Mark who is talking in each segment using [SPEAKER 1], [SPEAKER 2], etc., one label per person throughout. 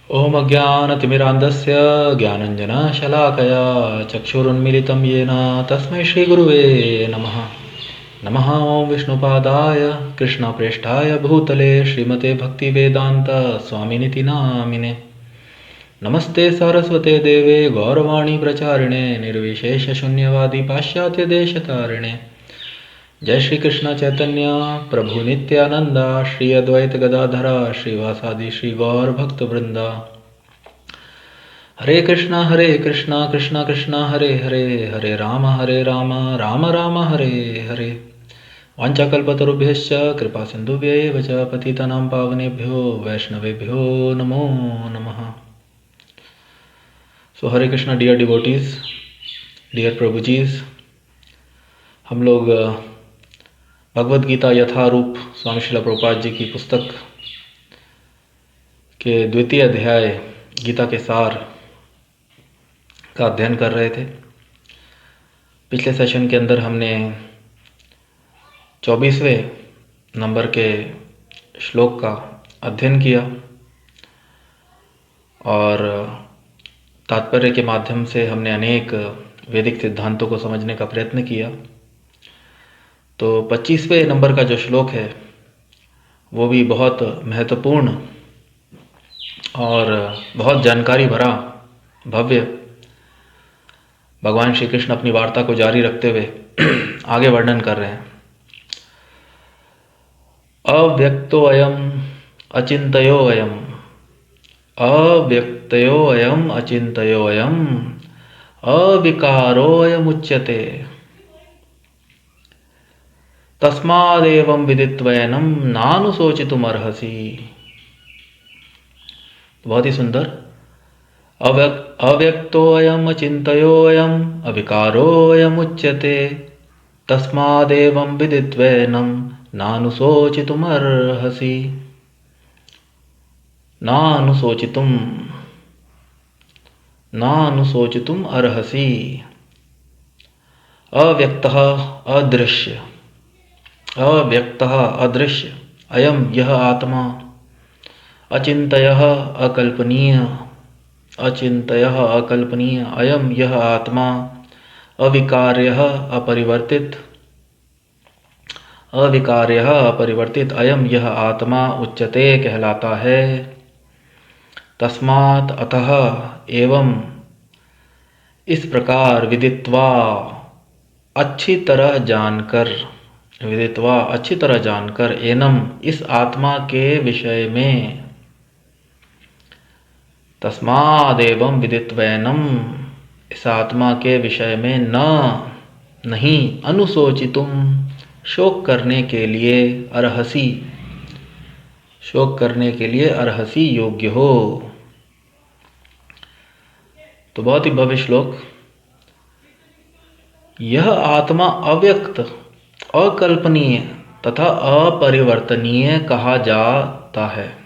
[SPEAKER 1] ओम अज्ञानतिमिरान्धस्य ज्ञानञ्जनशलाकया चक्षुरुन्मिलितं येन तस्मै श्रीगुरुवे नमः। नमः ओं विष्णुपादाय कृष्णप्रेष्ठाय भूतले श्रीमते भक्तिवेदान्त स्वामिनिति नामिने। नमस्ते सरस्वते देवे गौरवाणी प्रचारिणे निर्विशेषशून्यवादी पाश्चात्यदेशतारिणे। जय श्री कृष्ण चैतन्य प्रभु नित्यानंदा श्री अद्वैत गदाधरा श्रीवासादि श्री गौर भक्त वृंदा। हरे कृष्णा कृष्णा कृष्णा हरे हरे हरे राम राम राम हरे हरे। वाञ्छाकल्पतरुभ्यश्च कृपा सिन्धुभ्यैव च पतितानां पावनेभ्यो वैष्णवेभ्यो नमो नमः। सो हरे कृष्णा डियर डिवोटीज, डियर प्रभुजीज, हम लोग भगवद गीता यथारूप स्वामी श्रील प्रभुपाद जी की पुस्तक के द्वितीय अध्याय गीता के सार का अध्ययन कर रहे थे। पिछले सेशन के अंदर हमने 24वें नंबर के श्लोक का अध्ययन किया और तात्पर्य के माध्यम से हमने अनेक वैदिक सिद्धांतों को समझने का प्रयत्न किया। तो 25वें नंबर का जो श्लोक है वो भी बहुत महत्वपूर्ण और बहुत जानकारी भरा भव्य भगवान श्री कृष्ण अपनी वार्ता को जारी रखते हुए आगे वर्णन कर रहे हैं। अव्यक्तोऽयम् अचिन्तयोऽयम् अव्यक्तयोऽयम् अचिन्तयोऽयम् अविकारोऽयमुच्यते तस्मादेवं विदित्वैनं नानुशोचितुमर्हसि। बहुत ही सुंदर। अव्यक्तोऽयम् अचिन्तयोऽयम् अविकारोऽयमुच्यते तस्मादेवं विदित्वैनं नानुशोचितुमर्हसि। नानुशोचितुम अर्हसि। अव्यक्तः अदृश्य, अव्यक्तः अदृश्य, अयम यह आत्मा, अचिन्तयः अकल्पनीय, अचिन्तयः अकल्पनीय, अयम यह आत्मा, अविकार्यः अपरिवर्तित, अविकार्यः अपरिवर्तित, अयम यह आत्मा उच्यते कहलाता है। तस्मात् अतः एवं इस प्रकार विदित्वा अच्छी तरह जानकर, विदित्वा अच्छी तरह जानकर, एनम इस आत्मा के विषय में, तस्मादेवं विदित्वैनम इस आत्मा के विषय में न नहीं अनुशोचितुम शोक करने के लिए, अर्हसि शोक करने के लिए, अर्हसि योग्य हो। तो बहुत ही भव्य श्लोक। यह आत्मा अव्यक्त, अकल्पनीय तथा अपरिवर्तनीय कहा जाता है।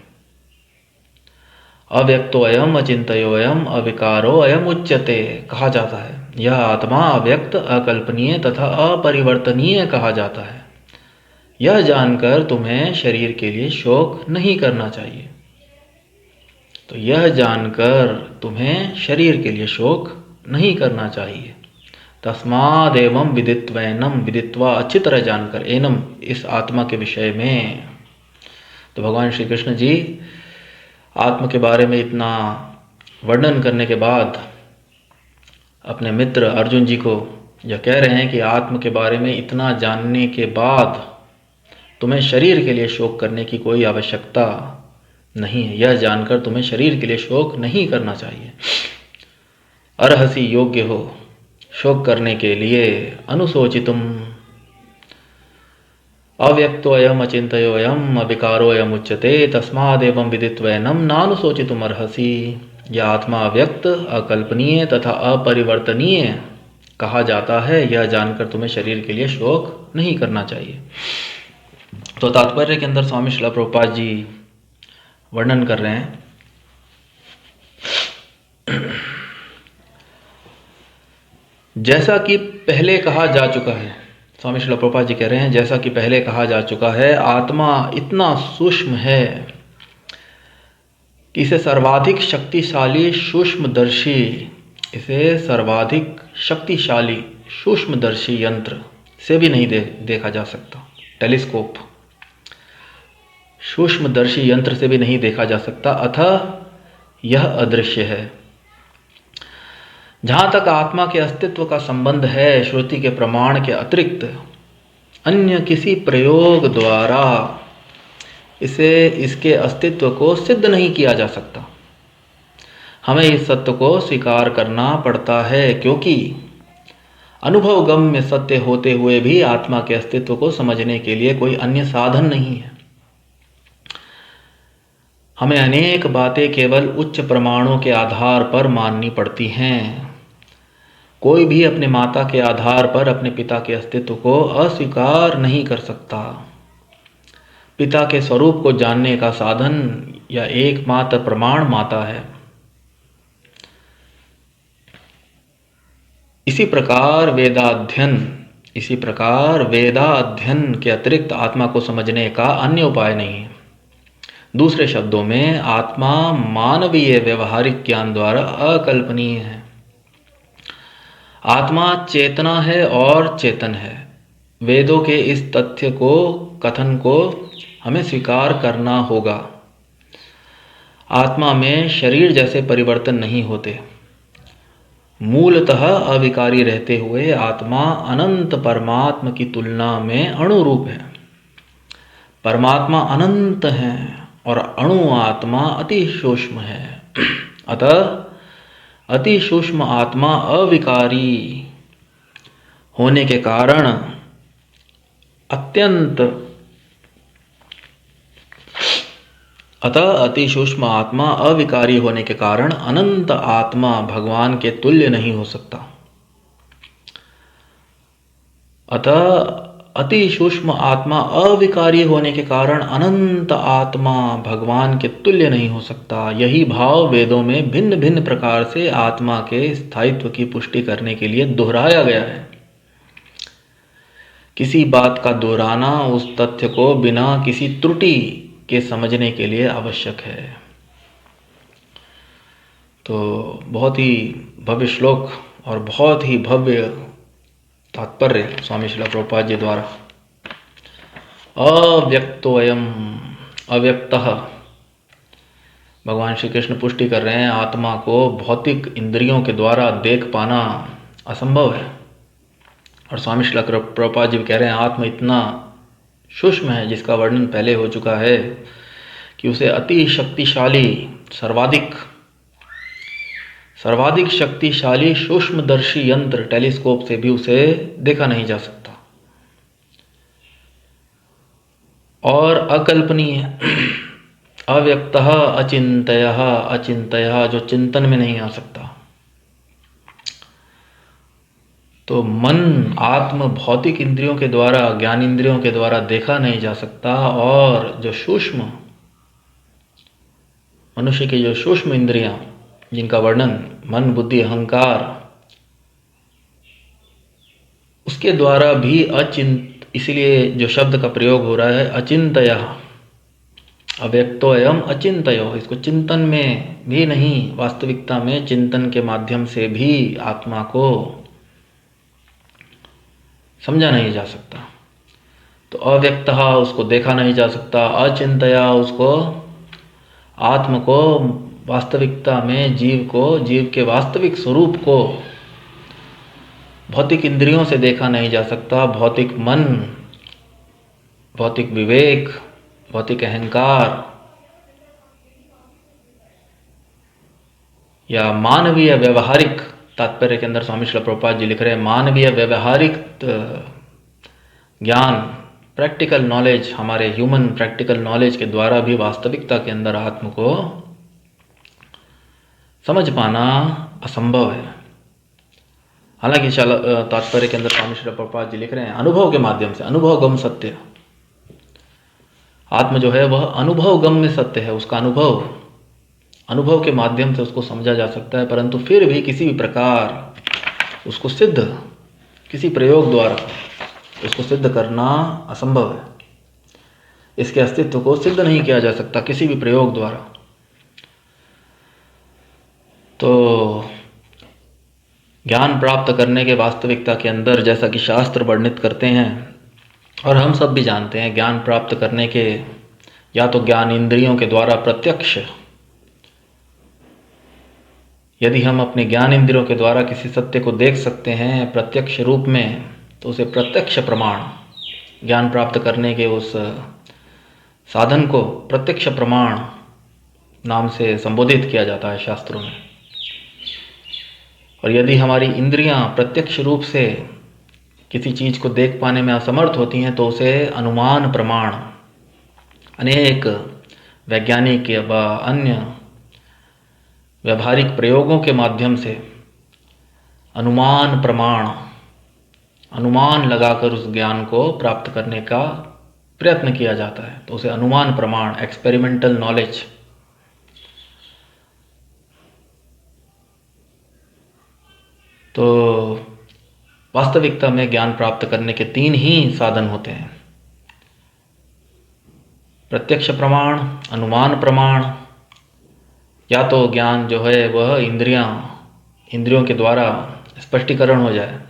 [SPEAKER 1] अव्यक्तोऽयम् अचिन्तयोऽयम् अविकारोऽयम् उच्यते कहा जाता है। यह आत्मा अव्यक्त, अकल्पनीय तथा अपरिवर्तनीय कहा जाता है। यह जानकर तुम्हें शरीर के लिए शोक नहीं करना चाहिए। तो यह जानकर तुम्हें शरीर के लिए शोक नहीं करना चाहिए। तस्मादेवं विदित्वैनम, विदित्वा अच्छी तरह जानकर, एनम इस आत्मा के विषय में। तो भगवान श्री कृष्ण जी आत्मा के बारे में इतना वर्णन करने के बाद अपने मित्र अर्जुन जी को यह कह रहे हैं कि आत्मा के बारे में इतना जानने के बाद तुम्हें शरीर के लिए शोक करने की कोई आवश्यकता नहीं है। यह जानकर तुम्हें शरीर के लिए शोक नहीं करना चाहिए। अर्हसि योग्य हो शोक करने के लिए। अनुशोचितुम अव्यक्तोऽयम् अचिन्तयोऽयम् अविकारोऽयम् उच्यते तस्मादेवं विदित्वैनं नानुशोचितुम अर्हसि। यह आत्मा अव्यक्त, अकल्पनीय तथा अपरिवर्तनीय कहा जाता है। यह जानकर तुम्हें शरीर के लिए शोक नहीं करना चाहिए। तो तात्पर्य के अंदर स्वामी श्रील प्रभुपाद जी वर्णन कर रहे हैं। जैसा कि पहले कहा जा चुका है, स्वामी श्रील प्रभुपाद जी कह रहे हैं, जैसा कि पहले कहा जा चुका है, आत्मा इतना सूक्ष्म है कि इसे सर्वाधिक शक्तिशाली सूक्ष्मदर्शी यंत्र से भी नहीं देखा जा सकता। टेलीस्कोप सूक्ष्मदर्शी यंत्र से भी नहीं देखा जा सकता, अतः यह अदृश्य है। जहाँ तक आत्मा के अस्तित्व का संबंध है, श्रुति के प्रमाण के अतिरिक्त अन्य किसी प्रयोग द्वारा इसके अस्तित्व को सिद्ध नहीं किया जा सकता। हमें इस सत्य को स्वीकार करना पड़ता है, क्योंकि अनुभवगम्य सत्य होते हुए भी आत्मा के अस्तित्व को समझने के लिए कोई अन्य साधन नहीं है। हमें अनेक बातें केवल उच्च प्रमाणों के आधार पर माननी पड़ती हैं। कोई भी अपने माता के आधार पर अपने पिता के अस्तित्व को अस्वीकार नहीं कर सकता। पिता के स्वरूप को जानने का साधन या एकमात्र प्रमाण माता है। इसी प्रकार वेदाध्ययन के अतिरिक्त आत्मा को समझने का अन्य उपाय नहीं है। दूसरे शब्दों में, आत्मा मानवीय व्यवहारिक ज्ञान द्वारा अकल्पनीय है। आत्मा चेतना है और चेतन है। वेदों के इस कथन को हमें स्वीकार करना होगा। आत्मा में शरीर जैसे परिवर्तन नहीं होते। मूलतः अविकारी रहते हुए आत्मा अनंत परमात्मा की तुलना में अणुरूप है। परमात्मा अनंत है और अणु आत्मा अति सूक्ष्म है। अतः अति सूक्ष्म आत्मा अविकारी होने के कारण अनंत आत्मा भगवान के तुल्य नहीं हो सकता। अति सूक्ष्म आत्मा अविकारी होने के कारण अनंत आत्मा भगवान के तुल्य नहीं हो सकता। यही भाव वेदों में भिन्न भिन्न प्रकार से आत्मा के स्थायित्व की पुष्टि करने के लिए दोहराया गया है। किसी बात का दोहराना उस तथ्य को बिना किसी त्रुटि के समझने के लिए आवश्यक है। तो बहुत ही भव्य श्लोक और बहुत ही भव्य तात्पर्य स्वामी श्रील प्रभुपाद जी द्वारा। अव्यक्तोऽयम्, अव्यक्तः, भगवान श्री कृष्ण पुष्टि कर रहे हैं आत्मा को भौतिक इंद्रियों के द्वारा देख पाना असंभव है। और स्वामी श्रील प्रभुपाद जी कह रहे हैं आत्मा इतना सूक्ष्म है, जिसका वर्णन पहले हो चुका है, कि उसे अति शक्तिशाली सर्वाधिक शक्तिशाली सूक्ष्मदर्शी यंत्र टेलीस्कोप से भी उसे देखा नहीं जा सकता। और अकल्पनीय, अव्यक्तः, अचिंतयः, जो चिंतन में नहीं आ सकता। तो मन आत्म भौतिक इंद्रियों के द्वारा, ज्ञान इंद्रियों के द्वारा देखा नहीं जा सकता। और जो सूक्ष्म मनुष्य की जो सूक्ष्म इंद्रियां, जिनका वर्णन मन, बुद्धि, अहंकार, उसके द्वारा भी इसलिए जो शब्द का प्रयोग हो रहा है अचिंतयः, अव्यक्तोऽयम् अचिंतयो, इसको चिंतन में भी नहीं, वास्तविकता में चिंतन के माध्यम से भी आत्मा को समझा नहीं जा सकता। तो अव्यक्तः, उसको देखा नहीं जा सकता। अचिंतया, उसको आत्म को वास्तविकता में जीव के वास्तविक स्वरूप को भौतिक इंद्रियों से देखा नहीं जा सकता। भौतिक मन, भौतिक विवेक, भौतिक अहंकार या मानवीय व्यवहारिक, तात्पर्य के अंदर स्वामी श्रील प्रभुपाद जी लिख रहे हैं मानवीय व्यवहारिक ज्ञान, प्रैक्टिकल नॉलेज, हमारे ह्यूमन प्रैक्टिकल नॉलेज के द्वारा भी वास्तविकता के अंदर आत्म को समझ पाना असंभव है। हालांकि तात्पर्य के अंदर स्वामी श्रील प्रभुपाद जी लिख रहे हैं अनुभव के माध्यम से, अनुभवगम सत्य, आत्म जो है वह अनुभवगम्य सत्य है। उसका अनुभव के माध्यम से उसको समझा जा सकता है, परंतु फिर भी किसी भी प्रकार उसको किसी प्रयोग द्वारा उसको सिद्ध करना असंभव है। इसके अस्तित्व को सिद्ध नहीं किया जा सकता किसी भी प्रयोग द्वारा। तो ज्ञान प्राप्त करने के वास्तविकता के अंदर, जैसा कि शास्त्र वर्णित करते हैं और हम सब भी जानते हैं, ज्ञान प्राप्त करने के या तो ज्ञान इंद्रियों के द्वारा प्रत्यक्ष, यदि हम अपने ज्ञान इंद्रियों के द्वारा किसी सत्य को देख सकते हैं प्रत्यक्ष रूप में, तो उसे प्रत्यक्ष प्रमाण, ज्ञान प्राप्त करने के उस साधन को प्रत्यक्ष प्रमाण नाम से संबोधित किया जाता है शास्त्रों में। और यदि हमारी इंद्रियां प्रत्यक्ष रूप से किसी चीज़ को देख पाने में असमर्थ होती हैं, तो उसे अनुमान प्रमाण, अनेक वैज्ञानिक या अन्य व्यावहारिक प्रयोगों के माध्यम से अनुमान प्रमाण, अनुमान लगाकर उस ज्ञान को प्राप्त करने का प्रयत्न किया जाता है, तो उसे अनुमान प्रमाण, एक्सपेरिमेंटल नॉलेज। तो वास्तविकता में ज्ञान प्राप्त करने के 3 ही साधन होते हैं: प्रत्यक्ष प्रमाण, अनुमान प्रमाण, या तो ज्ञान जो है वह इंद्रियों के द्वारा स्पष्टीकरण हो जाए,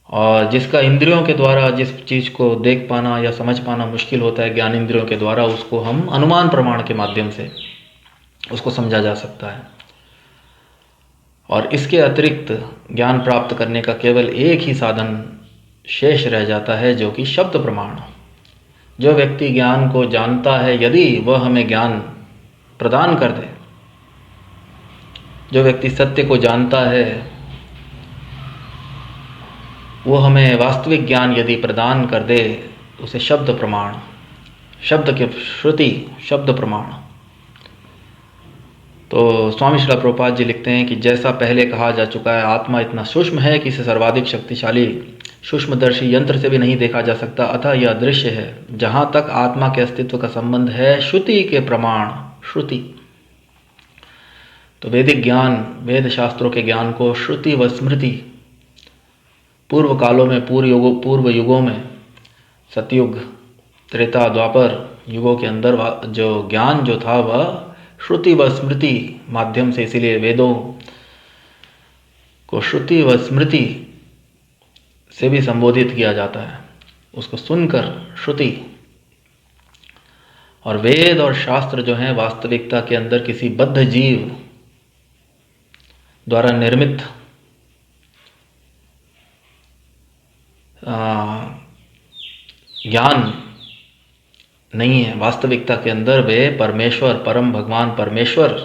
[SPEAKER 1] और जिसका इंद्रियों के द्वारा जिस चीज़ को देख पाना या समझ पाना मुश्किल होता है ज्ञान इंद्रियों के द्वारा, उसको हम अनुमान प्रमाण के माध्यम से उसको समझा जा सकता है। और इसके अतिरिक्त ज्ञान प्राप्त करने का केवल एक ही साधन शेष रह जाता है, जो कि शब्द प्रमाण। जो व्यक्ति ज्ञान को जानता है, यदि वह हमें ज्ञान प्रदान कर दे, जो व्यक्ति सत्य को जानता है, वो हमें वास्तविक ज्ञान यदि प्रदान कर दे, उसे शब्द प्रमाण, शब्द के श्रुति, शब्द प्रमाण। तो स्वामी श्रील प्रभुपाद जी लिखते हैं कि जैसा पहले कहा जा चुका है, आत्मा इतना सूक्ष्म है कि इसे सर्वाधिक शक्तिशाली सूक्ष्मदर्शी यंत्र से भी नहीं देखा जा सकता, अतः यह अदृश्य है। जहाँ तक आत्मा के अस्तित्व का संबंध है, श्रुति के प्रमाण, श्रुति, तो वैदिक ज्ञान, वेद शास्त्रों के ज्ञान को श्रुति व स्मृति, पूर्व कालों में, पूर्व युगों में, सतयुग, त्रेता, द्वापर युगों के अंदर जो ज्ञान जो था वह श्रुति व स्मृति माध्यम से, इसीलिए वेदों को श्रुति व स्मृति से भी संबोधित किया जाता है, उसको सुनकर श्रुति। और वेद और शास्त्र जो हैं वास्तविकता के अंदर किसी बद्ध जीव द्वारा निर्मित ज्ञान नहीं है। वास्तविकता के अंदर वे परमेश्वर, परम भगवान परमेश्वर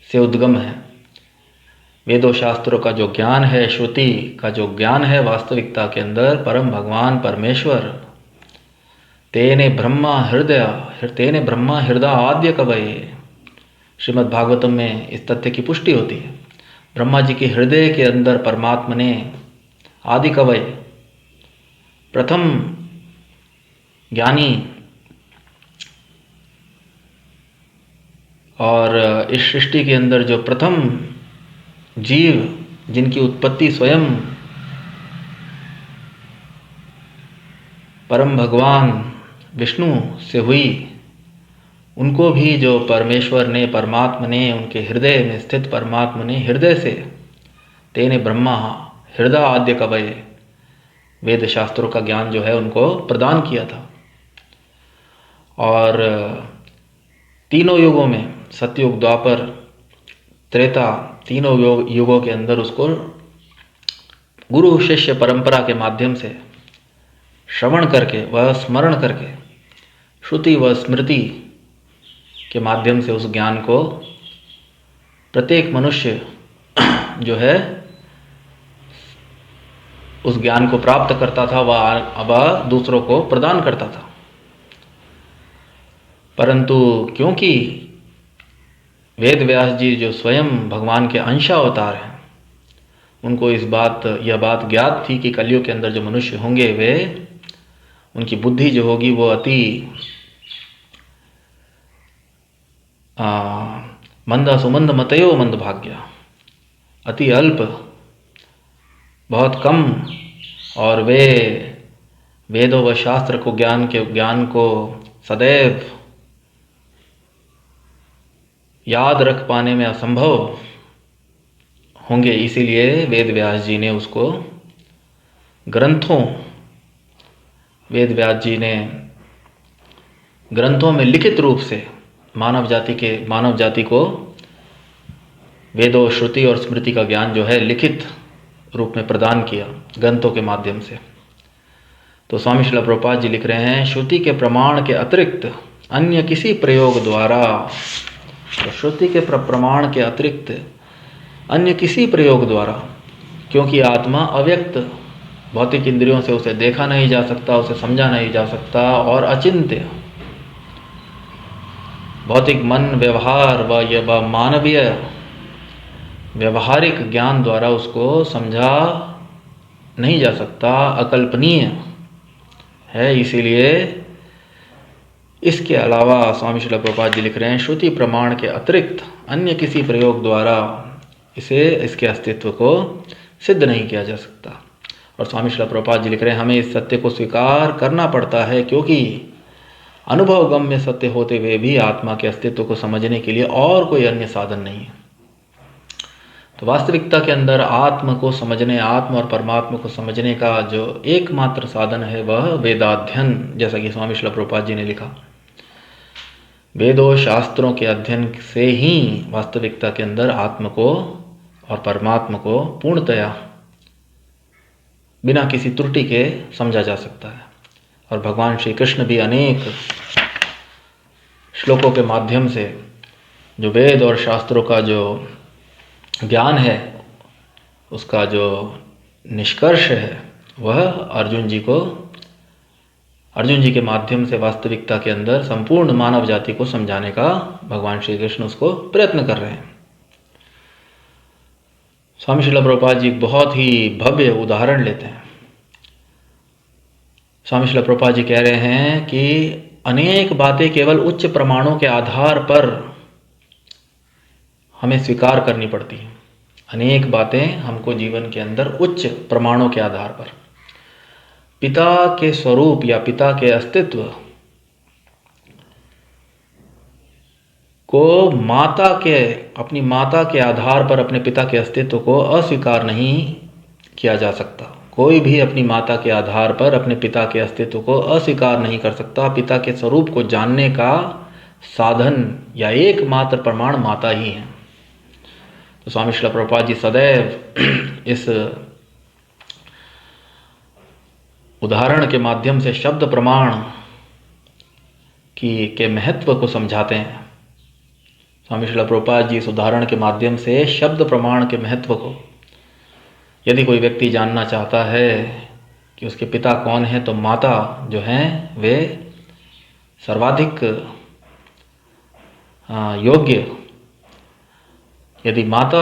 [SPEAKER 1] से उद्गम है। वेदों शास्त्रों का जो ज्ञान है, श्रुति का जो ज्ञान है, वास्तविकता के अंदर परम भगवान परमेश्वर, तेने ब्रह्मा हृदय आद्य कवये, श्रीमद् भागवतम में इस तथ्य की पुष्टि होती है। ब्रह्मा जी के हृदय के अंदर परमात्मा ने आदि कवय, प्रथम ज्ञानी, और इस सृष्टि के अंदर जो प्रथम जीव जिनकी उत्पत्ति स्वयं परम भगवान विष्णु से हुई, उनको भी जो परमेश्वर ने, परमात्मा ने, उनके हृदय में स्थित परमात्मा ने हृदय से, तेने ब्रह्मा हृदय आद्य कवये, वेद शास्त्रों का ज्ञान जो है उनको प्रदान किया था। और तीनों युगों में, सतयुग, द्वापर, त्रेता, तीनों युगों के अंदर उसको गुरु शिष्य परंपरा के माध्यम से श्रवण करके, वह स्मरण करके, श्रुति व स्मृति के माध्यम से उस ज्ञान को प्रत्येक मनुष्य जो है उस ज्ञान को प्राप्त करता था, वह दूसरों को प्रदान करता था। परंतु क्योंकि वेद व्यास जी जो स्वयं भगवान के अंशावतार हैं, उनको यह बात ज्ञात थी कि कलयुग के अंदर जो मनुष्य होंगे, वे, उनकी बुद्धि जो होगी वो अति मंदा सुमंद मतयो मंद भाग्य, अति अल्प, बहुत कम, और वे वेदों व शास्त्र को, ज्ञान को सदैव याद रख पाने में असंभव होंगे। इसीलिए वेद व्यास जी ने उसको वेद व्यास जी ने ग्रंथों में लिखित रूप से मानव जाति को वेदों, श्रुति और स्मृति का ज्ञान जो है लिखित रूप में प्रदान किया ग्रंथों के माध्यम से। तो स्वामी श्रील प्रभुपाद जी लिख रहे हैं, श्रुति के प्रमाण के अतिरिक्त अन्य किसी प्रयोग द्वारा, तो श्रुति के प्रमाण के अतिरिक्त अन्य किसी प्रयोग द्वारा, क्योंकि आत्मा अव्यक्त, भौतिक इंद्रियों से उसे देखा नहीं जा सकता, उसे समझा नहीं जा सकता, और अचिंत्य, भौतिक मन व्यवहार व मानवीय व्यवहारिक ज्ञान द्वारा उसको समझा नहीं जा सकता, अकल्पनीय है। इसीलिए इसके अलावा स्वामी श्रील प्रभुपाद जी लिख रहे हैं, श्रुति प्रमाण के अतिरिक्त अन्य किसी प्रयोग द्वारा इसके अस्तित्व को सिद्ध नहीं किया जा सकता। और स्वामी श्रील प्रभुपाद जी लिख रहे हैं, हमें इस सत्य को स्वीकार करना पड़ता है, क्योंकि अनुभव गम्य सत्य होते हुए भी आत्मा के अस्तित्व को समझने के लिए और कोई अन्य साधन नहीं है। तो वास्तविकता के अंदर आत्म को समझने, आत्म और परमात्मा को समझने का जो एकमात्र साधन है वह वेदाध्ययन, जैसा कि स्वामी श्रील प्रभुपाद जी ने लिखा। वेदों शास्त्रों के अध्ययन से ही वास्तविकता के अंदर आत्म को और परमात्मा को पूर्णतया बिना किसी त्रुटि के समझा जा सकता है। और भगवान श्री कृष्ण भी अनेक श्लोकों के माध्यम से जो वेद और शास्त्रों का जो ज्ञान है, उसका जो निष्कर्ष है, वह अर्जुन जी के माध्यम से वास्तविकता के अंदर संपूर्ण मानव जाति को समझाने का भगवान श्री कृष्ण उसको प्रयत्न कर रहे हैं। स्वामी श्रील प्रभुपाद जी बहुत ही भव्य उदाहरण लेते हैं। स्वामी श्रील प्रभुपाद जी कह रहे हैं कि अनेक बातें केवल उच्च प्रमाणों के आधार पर हमें स्वीकार करनी पड़ती हैं। अनेक बातें हमको जीवन के अंदर उच्च प्रमाणों के आधार पर, पिता के स्वरूप या पिता के अस्तित्व को अपनी माता के आधार पर अपने पिता के अस्तित्व को अस्वीकार नहीं किया जा सकता। कोई भी अपनी माता के आधार पर अपने पिता के अस्तित्व को अस्वीकार नहीं कर सकता। पिता के स्वरूप को जानने का साधन या एकमात्र प्रमाण माता ही है। तो स्वामी श्रील प्रभुपाद जी सदैव इस उदाहरण के माध्यम से शब्द प्रमाण के महत्व को समझाते हैं। स्वामी श्रील प्रभुपाद जी इस उदाहरण के माध्यम से शब्द प्रमाण के महत्व को, यदि कोई व्यक्ति जानना चाहता है कि उसके पिता कौन है, तो माता जो हैं वे सर्वाधिक योग्य। यदि माता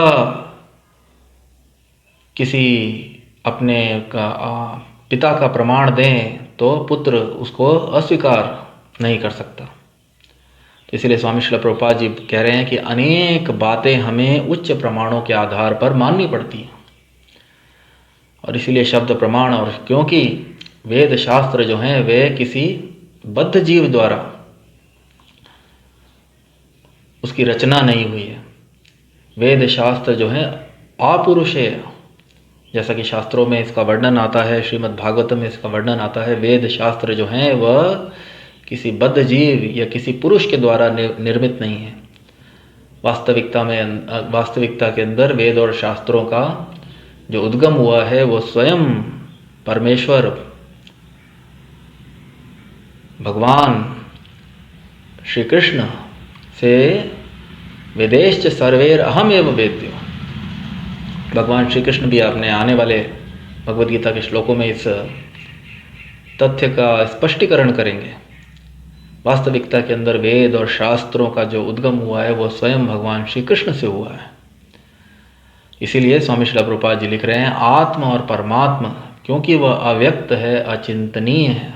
[SPEAKER 1] किसी अपने पिता का प्रमाण दें तो पुत्र उसको अस्वीकार नहीं कर सकता। तो इसलिए स्वामी श्रील प्रभुपाद जी कह रहे हैं कि अनेक बातें हमें उच्च प्रमाणों के आधार पर माननी पड़ती हैं। और इसीलिए शब्द प्रमाण, और क्योंकि वेद शास्त्र जो हैं वे किसी बद्ध जीव द्वारा उसकी रचना नहीं हुई है। वेद शास्त्र जो है आपुरुषेय, जैसा कि शास्त्रों में इसका वर्णन आता है, श्रीमद् भागवत में इसका वर्णन आता है। वेद शास्त्र जो हैं वह किसी बद्ध जीव या किसी पुरुष के द्वारा निर्मित नहीं है। वास्तविकता के अंदर वेद और शास्त्रों का जो उद्गम हुआ है वो स्वयं परमेश्वर भगवान श्री कृष्ण से वेदेश्च सर्वेर अहम एव वेद्यो। भगवान श्री कृष्ण भी अपने आने वाले भगवद गीता के श्लोकों में इस तथ्य का स्पष्टीकरण करेंगे। वास्तविकता के अंदर वेद और शास्त्रों का जो उद्गम हुआ है वो स्वयं भगवान श्री कृष्ण से हुआ है। इसीलिए स्वामी श्रील प्रभुपाद जी लिख रहे हैं, आत्मा और परमात्मा क्योंकि वह अव्यक्त है, अचिंतनीय है,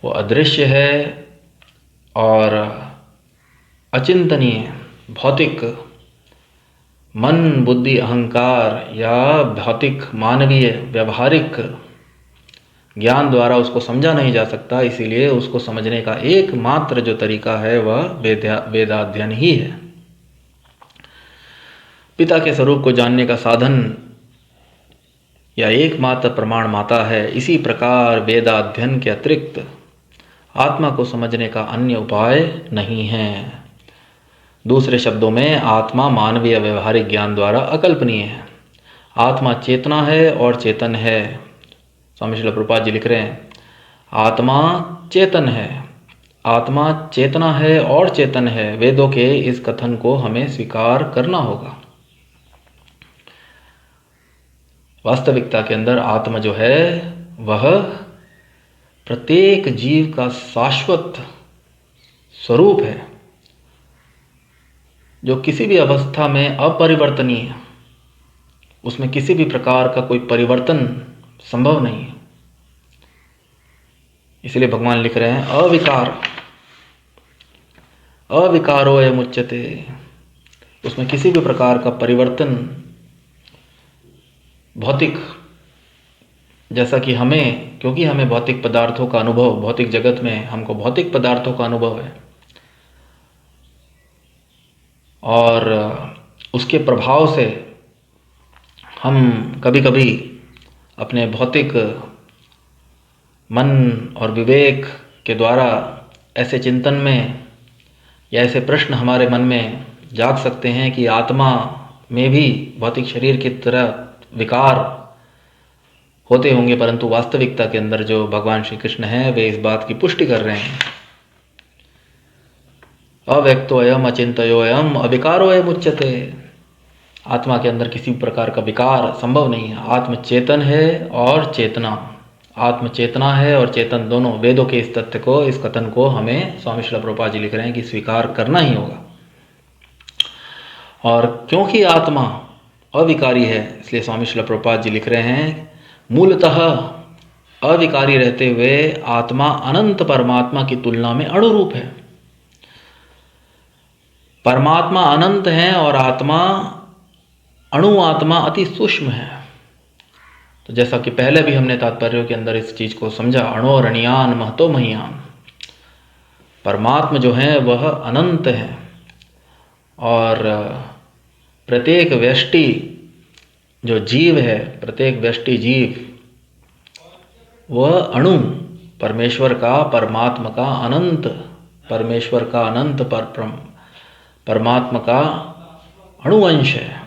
[SPEAKER 1] वो अदृश्य है और अचिंतनीय, भौतिक मन, बुद्धि, अहंकार या भौतिक मानवीय व्यवहारिक ज्ञान द्वारा उसको समझा नहीं जा सकता, इसीलिए उसको समझने का एकमात्र जो तरीका है वह वेदाध्ययन ही है। पिता के स्वरूप को जानने का साधन या एकमात्र प्रमाण माता है। इसी प्रकार वेदाध्ययन के अतिरिक्त आत्मा को समझने का अन्य उपाय नहीं है। दूसरे शब्दों में आत्मा मानवीय व्यवहारिक ज्ञान द्वारा अकल्पनीय है। आत्मा चेतना है और चेतन है। स्वामी श्रील प्रभुपाद जी लिख रहे हैं, आत्मा चेतन है, आत्मा चेतना है और चेतन है। वेदों के इस कथन को हमें स्वीकार करना होगा। वास्तविकता के अंदर आत्मा जो है वह प्रत्येक जीव का शाश्वत स्वरूप है, जो किसी भी अवस्था में अपरिवर्तनीय है। उसमें किसी भी प्रकार का कोई परिवर्तन संभव नहीं है। इसलिए भगवान लिख रहे हैं अविकार, अविकारो अयम् उच्यते। उसमें किसी भी प्रकार का परिवर्तन भौतिक, जैसा कि हमें, क्योंकि हमें भौतिक पदार्थों का अनुभव, भौतिक जगत में हमको भौतिक पदार्थों का अनुभव है और उसके प्रभाव से हम कभी कभी अपने भौतिक मन और विवेक के द्वारा ऐसे चिंतन में या ऐसे प्रश्न हमारे मन में जाग सकते हैं कि आत्मा में भी भौतिक शरीर की तरह विकार होते होंगे, परंतु वास्तविकता के अंदर जो भगवान श्री कृष्ण हैं वे इस बात की पुष्टि कर रहे हैं। अव्यक्तो अयम अचिंत्यो अयम अविकारो अयम् उच्यते। आत्मा के अंदर किसी प्रकार का विकार संभव नहीं है। आत्म चेतन है और चेतना, आत्म चेतना है और चेतन दोनों। वेदों के इस तथ्य को, इस कथन को हमें स्वामी श्रील प्रभुपाद जी लिख रहे हैं कि स्वीकार करना ही होगा। और क्योंकि आत्मा अविकारी है, इसलिए स्वामी श्रील प्रभुपाद जी लिख रहे हैं मूलतः अविकारी रहते हुए आत्मा अनंत परमात्मा की तुलना में अणुरूप है। परमात्मा अनंत है और आत्मा, अणु आत्मा अति सूक्ष्म है। तो जैसा कि पहले भी हमने तात्पर्यों के अंदर इस चीज को समझा, अणोरणियान महतो महियान। परमात्मा जो है वह अनंत है और प्रत्येक व्यष्टि जो जीव है, प्रत्येक व्यष्टि जीव वह अणु परमेश्वर का, परमात्मा का अनंत, परमेश्वर का अनंत परमात्मा का अणुअंश है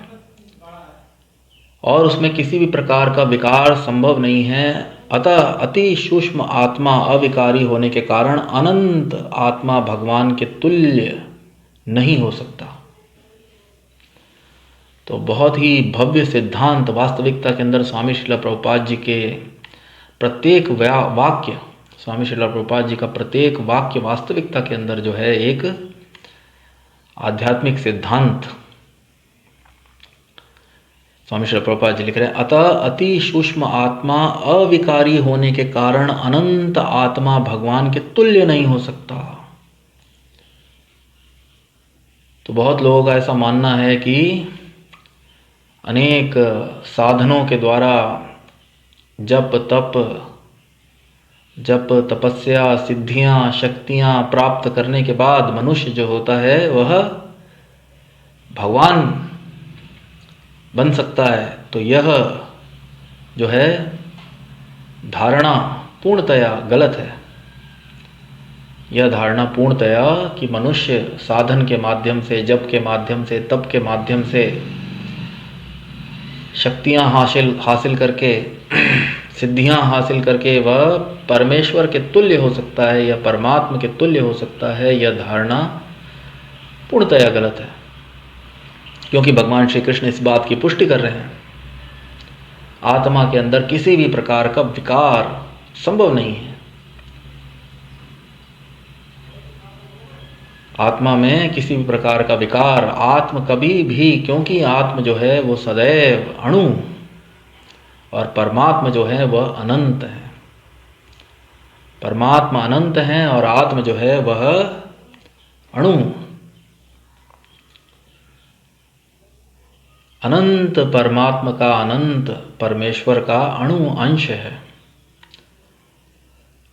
[SPEAKER 1] और उसमें किसी भी प्रकार का विकार संभव नहीं है। अतः अति सूक्ष्म आत्मा अविकारी होने के कारण अनंत आत्मा भगवान के तुल्य नहीं हो सकता। तो बहुत ही भव्य सिद्धांत वास्तविकता के अंदर स्वामी श्रील प्रभुपाद जी के प्रत्येक वाक्य, स्वामी श्रील प्रभुपाद जी का प्रत्येक वाक्य वास्तविकता के अंदर जो है एक आध्यात्मिक सिद्धांत। स्वामी श्रील प्रभुपाद जी लिख रहे हैं अतः अति सूक्ष्म आत्मा अविकारी होने के कारण अनंत आत्मा भगवान के तुल्य नहीं हो सकता। तो बहुत लोगों का ऐसा मानना है कि अनेक साधनों के द्वारा जप तपस्या सिद्धियां शक्तियां प्राप्त करने के बाद मनुष्य जो होता है वह भगवान बन सकता है। तो यह जो है धारणा पूर्णतया गलत है। यह धारणा पूर्णतया कि मनुष्य साधन के माध्यम से, जप के माध्यम से, तप के माध्यम से शक्तियां हासिल करके सिद्धियां हासिल करके वह परमेश्वर के तुल्य हो सकता है या परमात्मा के तुल्य हो सकता है, यह धारणा पूर्णतया गलत है। क्योंकि भगवान श्री कृष्ण इस बात की पुष्टि कर रहे हैं, आत्मा के अंदर किसी भी प्रकार का विकार संभव नहीं है। आत्मा में किसी भी प्रकार का विकार, आत्म कभी भी, क्योंकि आत्म जो है वो सदैव अणु और परमात्मा जो है वह अनंत है। परमात्मा अनंत है और आत्मा जो है वह अणु, अनंत परमात्मा का, अनंत परमेश्वर का अणु अंश है।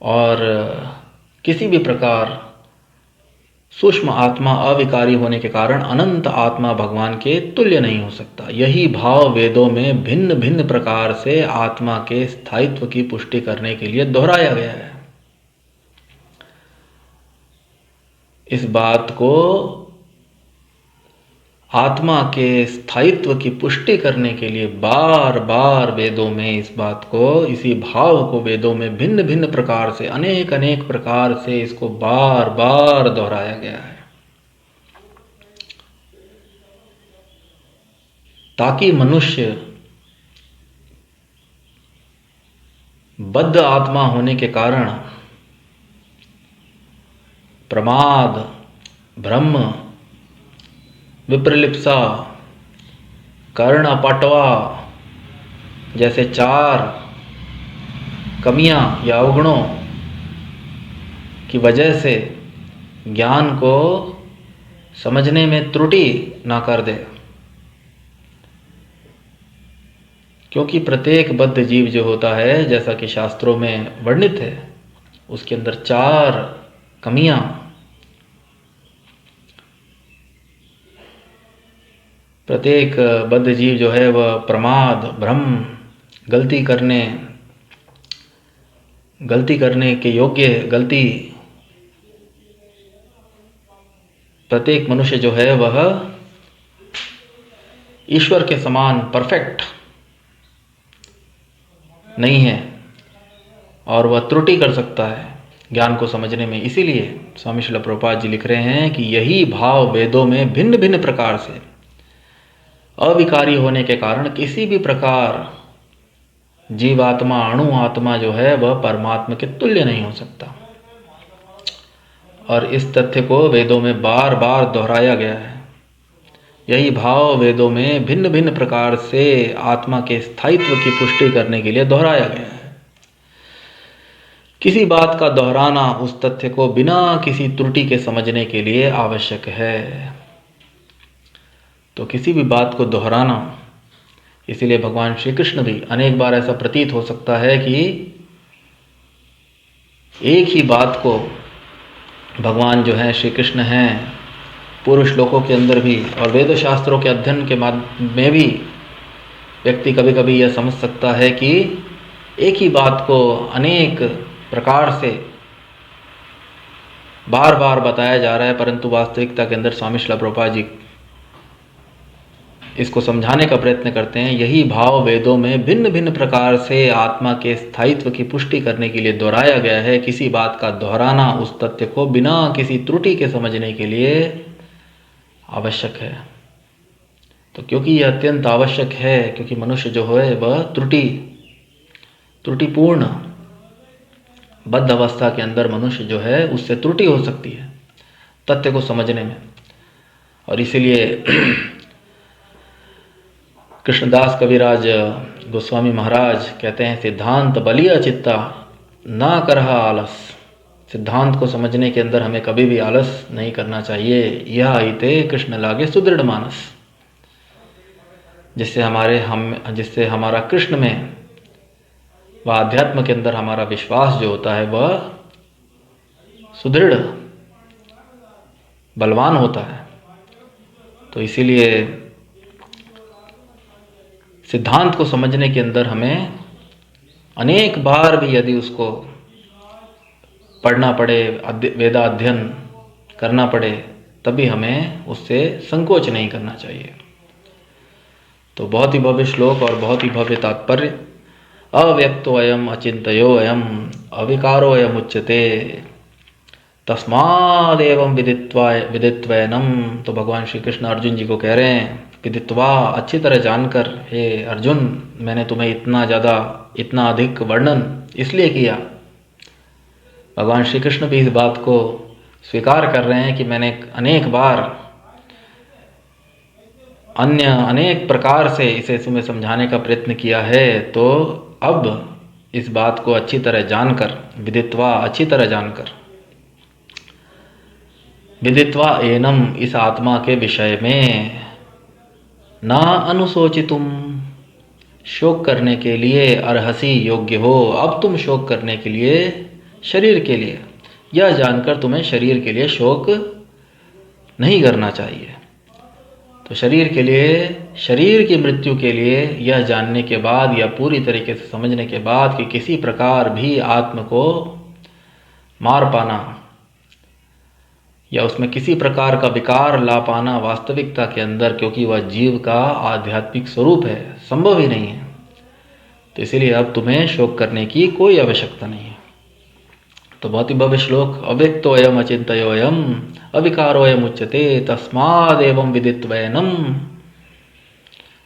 [SPEAKER 1] और किसी भी प्रकार सूक्ष्म आत्मा अविकारी होने के कारण अनंत आत्मा भगवान के तुल्य नहीं हो सकता। यही भाव वेदों में भिन्न भिन्न प्रकार से आत्मा के स्थायित्व की पुष्टि करने के लिए दोहराया गया है। इस बात को आत्मा के स्थायित्व की पुष्टि करने के लिए बार बार वेदों में इस बात को, इसी भाव को वेदों में भिन्न भिन्न प्रकार से, अनेक अनेक प्रकार से इसको बार बार दोहराया गया है, ताकि मनुष्य बद्ध आत्मा होने के कारण प्रमाद, ब्रह्म, विप्रलिप्सा, कर्ण अपटवा जैसे 4 कमियां या अवगुणों की वजह से ज्ञान को समझने में त्रुटि ना कर दे। क्योंकि प्रत्येक बद्ध जीव जो होता है, जैसा कि शास्त्रों में वर्णित है, उसके अंदर 4 कमियां, प्रत्येक बद्ध जीव जो है वह प्रमाद, भ्रम, गलती करने के योग्य गलती, प्रत्येक मनुष्य जो है वह ईश्वर के समान परफेक्ट नहीं है और वह त्रुटि कर सकता है ज्ञान को समझने में। इसीलिए स्वामी श्रील प्रभुपाद जी लिख रहे हैं कि यही भाव वेदों में भिन्न भिन्न प्रकार से अविकारी होने के कारण किसी भी प्रकार जीवात्मा, अणु आत्मा जो है वह परमात्मा के तुल्य नहीं हो सकता। और इस तथ्य को वेदों में बार बार दोहराया गया है। यही भाव वेदों में भिन्न भिन्न प्रकार से आत्मा के स्थायित्व की पुष्टि करने के लिए दोहराया गया है। किसी बात का दोहराना उस तथ्य को बिना किसी त्रुटि के समझने के लिए आवश्यक है। तो किसी भी बात को दोहराना, इसीलिए भगवान श्री कृष्ण भी अनेक बार ऐसा प्रतीत हो सकता है कि एक ही बात को भगवान जो है श्री कृष्ण हैं, पूर्व श्लोकों के अंदर भी और वेद शास्त्रों के अध्ययन के माध्यम में भी व्यक्ति कभी कभी यह समझ सकता है कि एक ही बात को अनेक प्रकार से बार बार बताया जा रहा है, परंतु वास्तविकता के अंदर स्वामी श्रील प्रभुपाद जी इसको समझाने का प्रयत्न करते हैं। यही भाव वेदों में भिन्न भिन्न प्रकार से आत्मा के स्थायित्व की पुष्टि करने के लिए दोहराया गया है। किसी बात का दोहराना उस तथ्य को बिना किसी त्रुटि के समझने के लिए आवश्यक है। तो क्योंकि यह अत्यंत आवश्यक है, क्योंकि मनुष्य जो है वह त्रुटिपूर्ण बद्ध अवस्था के अंदर मनुष्य जो है उससे त्रुटि हो सकती है तथ्य को समझने में। और इसीलिए कृष्णदास कविराज गोस्वामी महाराज कहते हैं, सिद्धांत बलिया चित्ता ना करहा आलस। सिद्धांत को समझने के अंदर हमें कभी भी आलस नहीं करना चाहिए। यह आइते कृष्ण लागे सुदृढ़ मानस, जिससे हमारा कृष्ण में व आध्यात्म के अंदर हमारा विश्वास जो होता है वह सुदृढ़ बलवान होता है। तो इसीलिए सिद्धांत को समझने के अंदर हमें अनेक बार भी यदि उसको पढ़ना पड़े, वेदाध्ययन करना पड़े, तभी हमें उससे संकोच नहीं करना चाहिए। तो बहुत ही भव्य श्लोक और बहुत ही भव्य तात्पर्य। अव्यक्तो अयम अचिंतयो अयम अविकारो अयम उच्यते तस्मादेवं विदित्वैनम। तो भगवान श्री कृष्ण अर्जुन जी को कह रहे हैं, विदित्वा अच्छी तरह जानकर, हे अर्जुन मैंने तुम्हें इतना अधिक वर्णन इसलिए किया। भगवान श्री कृष्ण भी इस बात को स्वीकार कर रहे हैं कि मैंने अनेक बार अनेक प्रकार से इसे तुम्हें समझाने का प्रयत्न किया है। तो अब इस बात को अच्छी तरह जानकर, विदित्वा अच्छी तरह जानकर, विदित्वा एनम इस आत्मा के विषय में, ना अनुशोचितुम शोक करने के लिए अर्हसी योग्य हो। अब तुम शोक करने के लिए शरीर के लिए, यह जानकर तुम्हें शरीर के लिए शोक नहीं करना चाहिए। तो शरीर के लिए, शरीर की मृत्यु के लिए यह जानने के बाद या पूरी तरीके से समझने के बाद कि किसी प्रकार भी आत्म को मार पाना या उसमें किसी प्रकार का विकार ला पाना वास्तविकता के अंदर, क्योंकि वह जीव का आध्यात्मिक स्वरूप है, संभव ही नहीं है। तो इसीलिए अब तुम्हें शोक करने की कोई आवश्यकता नहीं है। तो बहुत ही भव्य श्लोक, अव्यक्तोऽयम् अचिन्तयोऽयम् अविकारोऽयम् उच्यते तस्मादेवं विदित्वैनं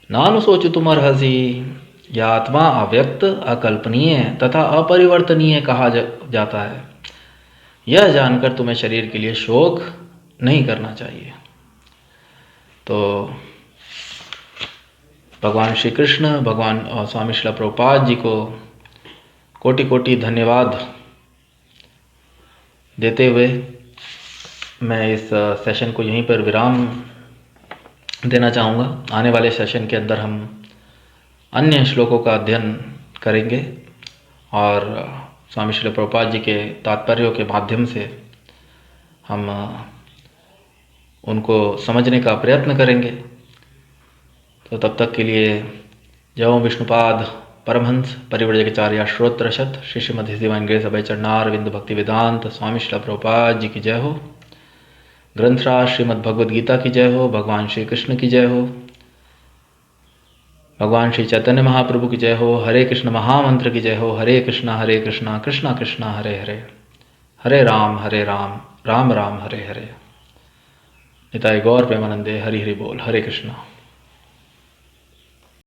[SPEAKER 1] नानुशोचितुमर्हसि। यह आत्मा अव्यक्त, अकल्पनीय तथा अपरिवर्तनीय कहा जाता है। यह जानकर तुम्हें शरीर के लिए शोक नहीं करना चाहिए। तो भगवान श्री कृष्ण, भगवान और स्वामी श्रील प्रभुपाद जी को कोटि कोटि धन्यवाद देते हुए मैं इस सेशन को यहीं पर विराम देना चाहूँगा। आने वाले सेशन के अंदर हम अन्य श्लोकों का अध्ययन करेंगे और स्वामी श्रील प्रभुपाद जी के तात्पर्यों के माध्यम से हम उनको समझने का प्रयत्न करेंगे। तो तब तक के लिए जय ओं विष्णुपाद परमहंस परिव्रजकाचार्य श्रोत्रशत श्री श्रीमद् डिवाइन ग्रेस अभय चरणारविंद भक्ति वेदांत स्वामी श्रील प्रभुपाद जी की जय हो। ग्रंथराज श्रीमद् भगवद गीता की जय हो। भगवान श्री कृष्ण की जय हो। भगवान श्री चैतन्य महाप्रभु की जय हो। हरे कृष्ण महामंत्र की जय हो। हरे कृष्णा कृष्णा कृष्णा हरे हरे, हरे राम राम राम हरे हरे। निताय गौर प्रेमानंदे। हरि हरि बोल। हरे कृष्णा।